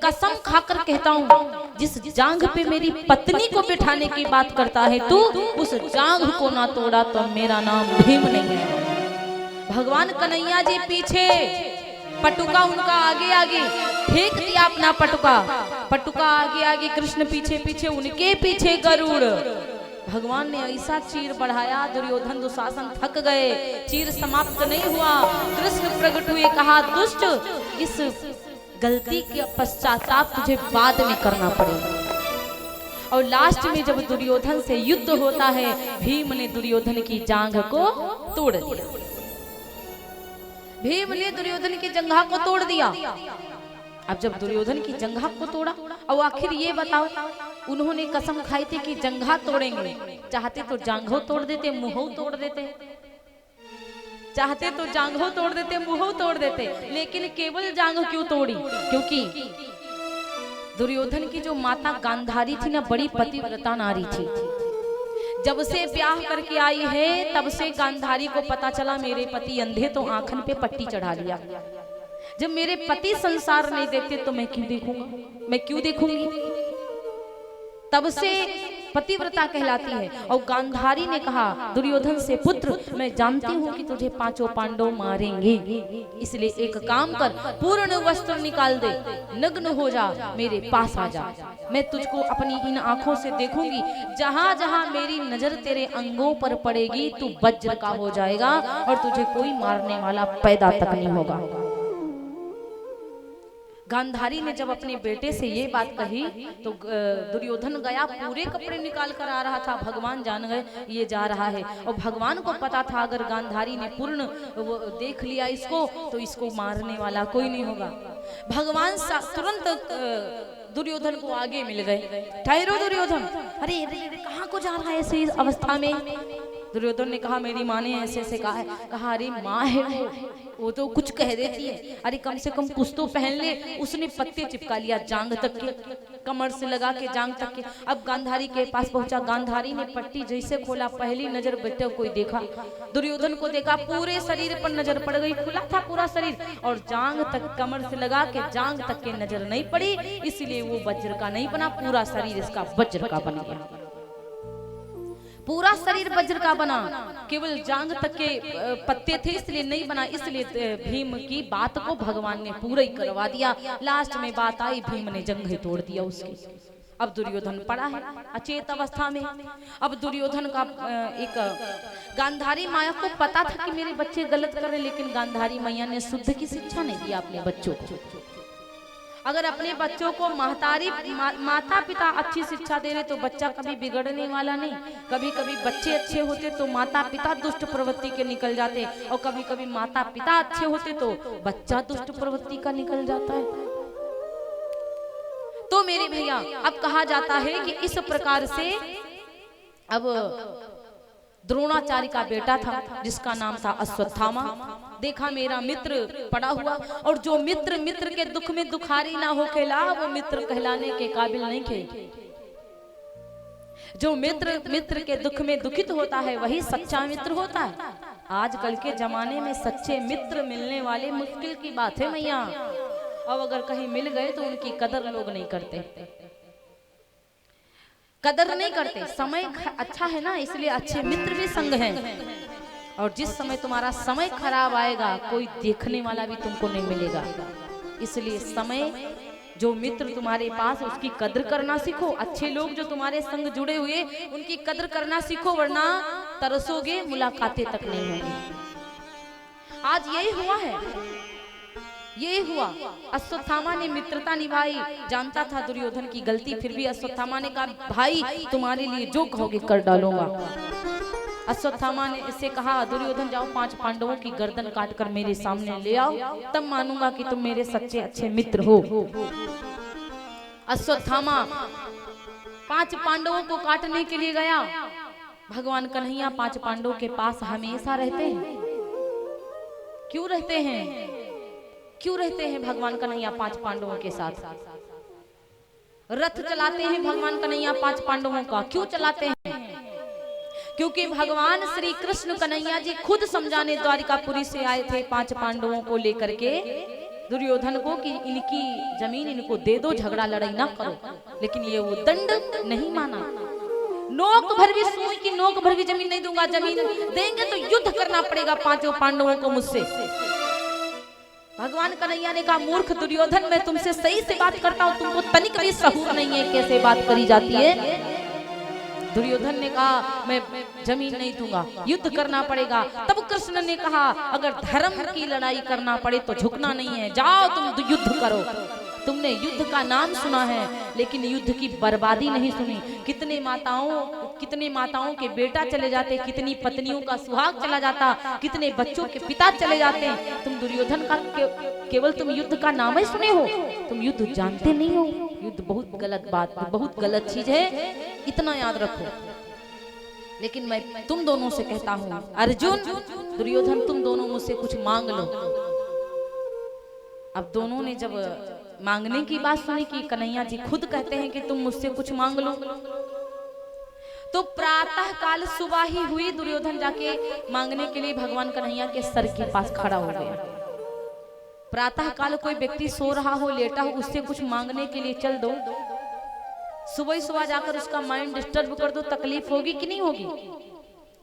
कसम खाकर कहता हूँ, जिस जांघ पे मेरी पत्नी को बिठाने की बात करता है तू, उस जांघ को ना तोड़ा तो मेरा नाम भीम नहीं है। भगवान कन्हैया जी पीछे, पटुका उनका आगे आगे, फेंक दिया अपना पटुका, पटुका आगे आगे, कृष्ण पीछे पीछे, उनके पीछे गरुड़। भगवान ने ऐसा चीर बढ़ाया, दुर्योधन दुशासन थक गए, चीर समाप्त नहीं हुआ। कृष्ण प्रकट हुए, कहा दुष्ट, इस गलती के पश्चाताप तुझे बाद में करना पड़ेगा। और लास्ट में जब दुर्योधन से युद्ध होता है, भीम ने दुर्योधन की जांघ को तोड़ दिया। भीम ने दुर्योधन की जंघा को तोड़ दिया। अब जब दुर्योधन की जंघा को तोड़ा, और आखिर ये बताओ, उन्होंने कसम खाई थी कि जंघा तोड़ेंगे, चाहते तो जांघो तोड़ देते, मुंह तोड़ देते, चाहते तो जांघो तोड़ देते, मुंह तोड़ देते, लेकिन केवल जांघ क्यों तोड़ी? क्योंकि दुर्योधन की जो माता गांधारी थी ना, बड़ी पतिव्रता नारी थी। जब से ब्याह करके आई है, तब से गांधारी को पता चला मेरे पति अंधे तो आंखन पे पट्टी चढ़ा लिया। जब मेरे पति संसार नहीं देखते तो मैं क्यों देखूंगा, मैं क्यों देखूंगी? तब से पतिव्रता कहलाती है। और गांधारी ने कहा दुर्योधन से, पुत्र मैं जानती हूँ कि तुझे पांचों पांडव मारेंगे, इसलिए एक काम कर, पूर्ण वस्त्र निकाल दे, नग्न हो जा, मेरे पास आ जा, मैं तुझको अपनी इन आंखों से देखूंगी, जहां जहां मेरी नजर तेरे अंगों पर पड़ेगी तू वज्र का हो जाएगा और तुझे कोई मारने वाला पैदा तक नहीं होगा। गांधारी ने जब अपने बेटे से ये बात कही तो दुर्योधन गया, पूरे कपड़े निकाल कर आ रहा था। भगवान जान गए ये जा रहा है, और भगवान को पता था अगर गांधारी ने पूर्ण वो देख लिया इसको तो इसको मारने वाला कोई नहीं होगा। भगवान तुरंत दुर्योधन को आगे मिल गए। ठहरो दुर्योधन, अरे कहाँ को जा रहा है ऐसी अवस्था में? दुर्योधन ने कहा मेरी माँ ने ऐसे ऐसे कहा है। कहा अरे माँ है वो तो कुछ कह देती है, अरे कम से कम कुछ तो पहन ले। उसने पत्ते चिपका लिया जांग तक के, कमर से लगा के जांग तक के। अब गांधारी के पास पहुंचा, गांधारी ने पट्टी जैसे खोला, पहली नजर बेटे कोई देखा, दुर्योधन को देखा, पूरे शरीर पर नजर पड़ गई, खुला था पूरा शरीर, और जांग तक कमर से लगा के जांग तक के नजर नहीं पड़ी, इसलिए वो वज्र का नहीं बना, पूरा शरीर इसका वज्र का बन गया। पूरा शरीर वज्र का बना, केवल जांग तक के पत्ते थे इसलिए नहीं बना। इसलिए भीम की बात को भगवान ने पूरा ही करवा दिया। लास्ट में बात आई, भीम ने जंघे तोड़ दिया उसकी। अब दुर्योधन पड़ा है अचेत अवस्था में। अब दुर्योधन का एक गांधारी माया को पता था कि मेरे बच्चे गलत कर रहे, लेकिन गांधारी मैया ने शुद्ध की शिक्षा नहीं दी अपने बच्चों को। अगर अपने बच्चों को माता पिता अच्छी शिक्षा दे रहे तो बच्चा कभी बिगड़ने वाला नहीं। कभी कभी बच्चे अच्छे होते तो माता पिता दुष्ट प्रवृत्ति के निकल जाते, और कभी कभी माता पिता अच्छे होते तो बच्चा दुष्ट प्रवृत्ति का निकल जाता है। तो मेरे भैया अब कहा जाता है कि इस प्रकार से अब द्रोणाचार्य का बेटा था जिसका नाम था अश्वत्थामा। देखा मेरा मित्र पड़ा हुआ, और जो मित्र मित्र के दुख में दुखारी ना हो खेला वो मित्र कहलाने के काबिल नहीं थे। जो मित्र मित्र के दुख में दुखित होता है वही सच्चा मित्र होता है। आजकल के जमाने में सच्चे मित्र मिलने वाले मुश्किल की बात है मैया, और अगर कहीं मिल गए तो उनकी कदर लोग नहीं करते, कदर नहीं करते। समय अच्छा है ना, इसलिए अच्छे मित्र भी संग हैं, और जिस समय तुम्हारा समय खराब आएगा कोई देखने वाला भी तुमको नहीं मिलेगा। इसलिए समय जो मित्र तुम्हारे पास उसकी कदर करना सीखो। अच्छे लोग जो तुम्हारे संग जुड़े हुए उनकी कदर करना सीखो, वरना तरसोगे, मुलाकातें तक नहीं होंगी। आज यही हुआ है, ये हुआ। अश्वत्थामा ने मित्रता निभाई, जानता था दुर्योधन की गलती, फिर भी अश्वत्थामा ने कहा भाई तुम्हारे लिए जो कहोगे कर डालूंगा। अश्वत्थामा ने इससे कहा दुर्योधन जाओ 5 पांडवों की गर्दन काटकर मेरे सामने ले आओ, तब मानूंगा कि तुम मेरे सच्चे अच्छे मित्र हो। अश्वत्थामा 5 पांडवों को काटने के लिए गया। भगवान कन्हैया 5 पांडवों के पास हमेशा रहते हैं। क्यों रहते हैं? क्यों रहते हैं भगवान कन्हैया 5 पांडवों के साथ? रथ चलाते हैं भगवान कन्हैया 5 पांडवों का। क्यों चलाते हैं? क्योंकि भगवान श्री कृष्ण कन्हैया जी खुद समझाने द्वारिकापुरी से आए थे 5 पांडवों को लेकर के दुर्योधन को कि इनकी जमीन इनको दे दो, झगड़ा लड़ाई ना करो, लेकिन ये वो दंड नहीं माना। नोक भर भी सुई की नोक भर भी जमीन नहीं दूंगा, जमीन देंगे तो युद्ध करना पड़ेगा पांचों पांडवों को मुझसे। भगवान कन्हैया ने कहा, मूर्ख दुर्योधन, मैं तुमसे सही से बात करता हूँ, तुमको तनिक भी सहूर नहीं है कैसे बात करी जाती है। दुर्योधन ने कहा, मैं जमीन नहीं दूंगा, युद्ध करना पड़ेगा। तब कृष्ण ने कहा, अगर धर्म की लड़ाई करना पड़े तो झुकना नहीं है, जाओ तुम युद्ध करो। तुमने युद्ध का नाम सुना है लेकिन युद्ध की बर्बादी नहीं सुनी। कितने माताओं के बेटा चले जाते, कितनी पत्नियों का सुहाग चला जाता, कितने बच्चों के पिता चले जाते। तुम दुर्योधन का केवल तुम युद्ध का नाम ही सुने हो, तुम युद्ध जानते नहीं हो। युद्ध बहुत गलत बात, बहुत गलत चीज है, इतना याद रखो। लेकिन मैं तुम दोनों से कहता हूँ, अर्जुन दुर्योधन, तुम दोनों मुझसे कुछ मांग लो। अब दोनों ने जब मांगने की बात सुनी कि कन्हैया जी खुद कहते हैं कि तुम मुझसे कुछ मांग लो, तो प्रातः काल सुबह ही हुई, दुर्योधन जाके मांगने के लिए भगवान कन्हैया के सर के पास खड़ा हो गया। प्रातः काल कोई व्यक्ति सो रहा हो, लेटा हो, उससे कुछ मांगने के लिए चल दो, सुबह ही सुबह जाकर उसका माइंड डिस्टर्ब कर दो, तकलीफ होगी कि नहीं होगी।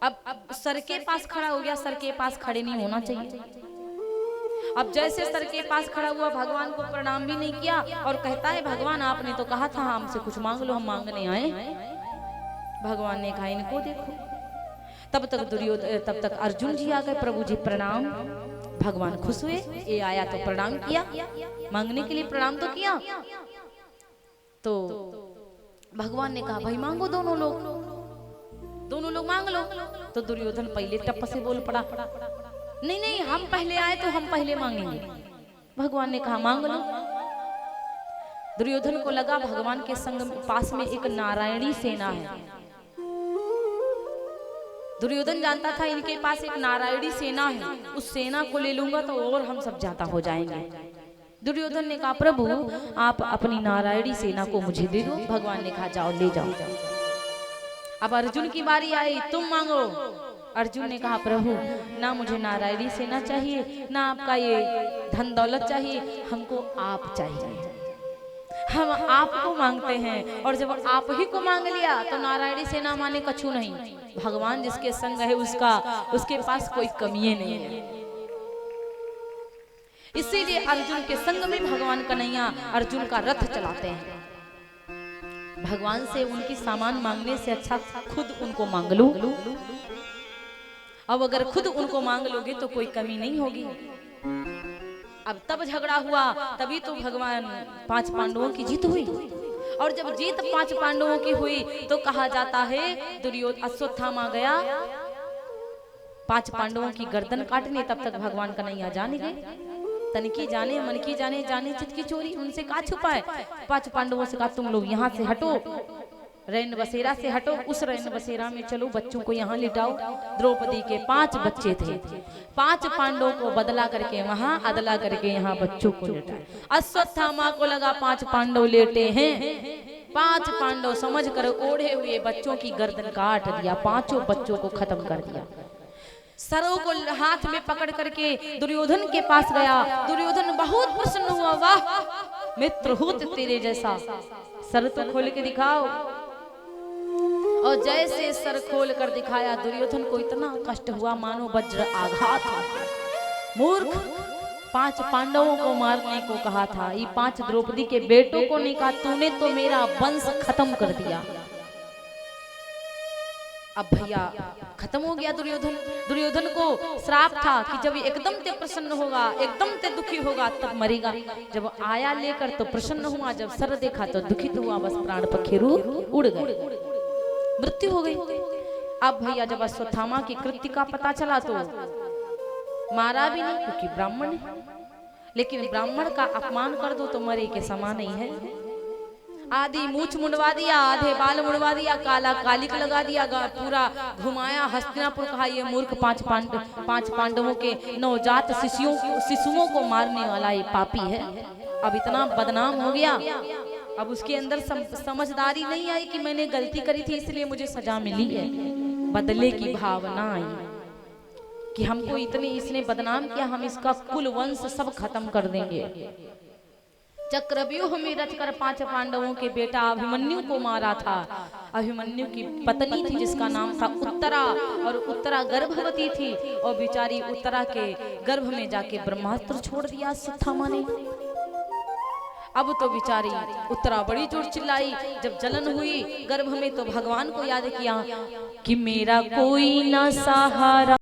अब सर के पास खड़ा हो गया, सर के पास खड़े नहीं होना चाहिए। अब जैसे सर के पास खड़ा हुआ, भगवान को प्रणाम भी नहीं किया और कहता है, भगवान आपने तो कहा था हमसे कुछ मांग लो, हम मांगने आए। भगवान ने कहा, इनको देखो। तब तक अर्जुन जी आ गए, प्रभु जी प्रणाम। भगवान खुश हुए, ये आया तो प्रणाम किया, मांगने के लिए प्रणाम तो किया। तो भगवान ने कहा, भाई मांगो, दोनों लोग मांग लो। तो दुर्योधन पहले टप से बोल पड़ा, नहीं, हम पहले आए तो हम पहले मांगेंगे। भगवान ने कहा, मांग लो। दुर्योधन को लगा भगवान के संग पास में एक नारायणी सेना है। दुर्योधन जानता था इनके पास एक नारायणी सेना है, उस सेना को ले लूंगा तो और हम सब ज्यादा हो जाएंगे। दुर्योधन ने कहा, प्रभु आप अपनी नारायणी सेना को मुझे दे दो। भगवान ने कहा, जाओ ले जाओ। अब अर्जुन की बारी आई, तुम मांगो। अर्जुन ने कहा, प्रभु ना मुझे नारायणी सेना चाहिए, ना आपका ये धन दौलत चाहिए, हमको आप चाहिए। हम आपको मांगते हैं, और जब आप ही को मांग लिया तो नारायणी सेना माने कछु नहीं। भगवान जिसके संग है उसके पास कोई कमी नहीं है। इसीलिए अर्जुन के संग में भगवान कन्हैया अर्जुन का रथ चलाते हैं। भगवान से उनकी सामान मांगने से अच्छा खुद उनको मांग लो। अब अगर खुद उनको मांग लोगे तो कोई कमी नहीं होगी। अब तब झगड़ा हुआ, तभी तो भगवान 5 पांडवों की जीत हुई। और जब जीत 5 पांडवों की हुई तो कहा जाता है दुर्योधन अश्वत्थामा गया 5 पांडवों की गर्दन काटने। तब तक भगवान कन्हैया जाने गए, तनकी जाने मन की जाने, जाने चित की चोरी, उनसे कहा छुपाए। 5 पांडवों से कहा, तुम लोग यहाँ से हटो, रैन बसेरा से हटो, उस रैन बसेरा में चलो, बच्चों को यहाँ लिटाओ। द्रौपदी के 5 बच्चे थे, 5 पांडवों को बदला करके वहां, अदला करके यहाँ बच्चों को लिटाए। अश्वत्थामा को लगा 5 पांडव लेटे हैं, 5 पांडव समझ कर ओढ़े हुए बच्चों की गर्दन काट दिया, 5 बच्चों को खत्म कर दिया। सरों को हाथ में पकड़ करके दुर्योधन के पास गया। दुर्योधन बहुत प्रसन्न हुआ, वाह मित्र हो तेरे जैसा, सर तो खोल के दिखाओ। और जैसे सर खोल कर दिखाया, दुर्योधन को इतना कष्ट हुआ मानो वज्र आघात। मूर्ख, 5 पांडवों को मारने को कहा था, ये 5 द्रौपदी के बेटों को नहीं कहा, तूने तो मेरा वंश खत्म कर दिया। अब भैया खत्म हो गया दुर्योधन को श्राप था कि जब एकदम ते प्रसन्न होगा, एकदम ते दुखी होगा तब मरेगा। जब आया लेकर तो प्रसन्न हुआ, जब सर देखा तो दुखित हुआ, बस प्राण पखेरु उड़ गए, मृत्यु हो गई। अब भैया जब अश्वत्थामा की कृत्य का पता चला तो मारा भी नहीं, क्योंकि ब्राह्मण है, लेकिन ब्राह्मण का अपमान कर दो तो मरे के समान ही है। आधी मूछ मुंडवा दिया, आधे बाल मुंडवा दिया, काला कालिक लगा दिया, पूरा घुमाया हस्तिनापुर। कहा ये मूर्ख 5 पांडवों के नवजात शिशुओं को मारने वाला ये पापी है। अब इतना बदनाम हो गया, अब उसके अंदर समझदारी नहीं आई कि मैंने गलती करी थी इसलिए मुझे सजा मिली है, बदले की भावना आई कि हमको इतने इसने बदनाम किया, हम इसका कुल वंश सब खत्म कर देंगे। चक्रव्यूह में रच कर 5 पांडवों के बेटा अभिमन्यु को मारा था। अभिमन्यु की पत्नी थी जिसका नाम था उत्तरा, और उत्तरा गर्भवती थी, और बेचारी उत्तरा के गर्भ में जाके ब्रह्मास्त्र छोड़ दिया अश्वत्थामा ने। अब तो बेचारी उत्तरा बड़ी जोर चिल्लाई, जब जलन हुई गर्भ में तो भगवान को याद किया कि मेरा कोई ना सहारा।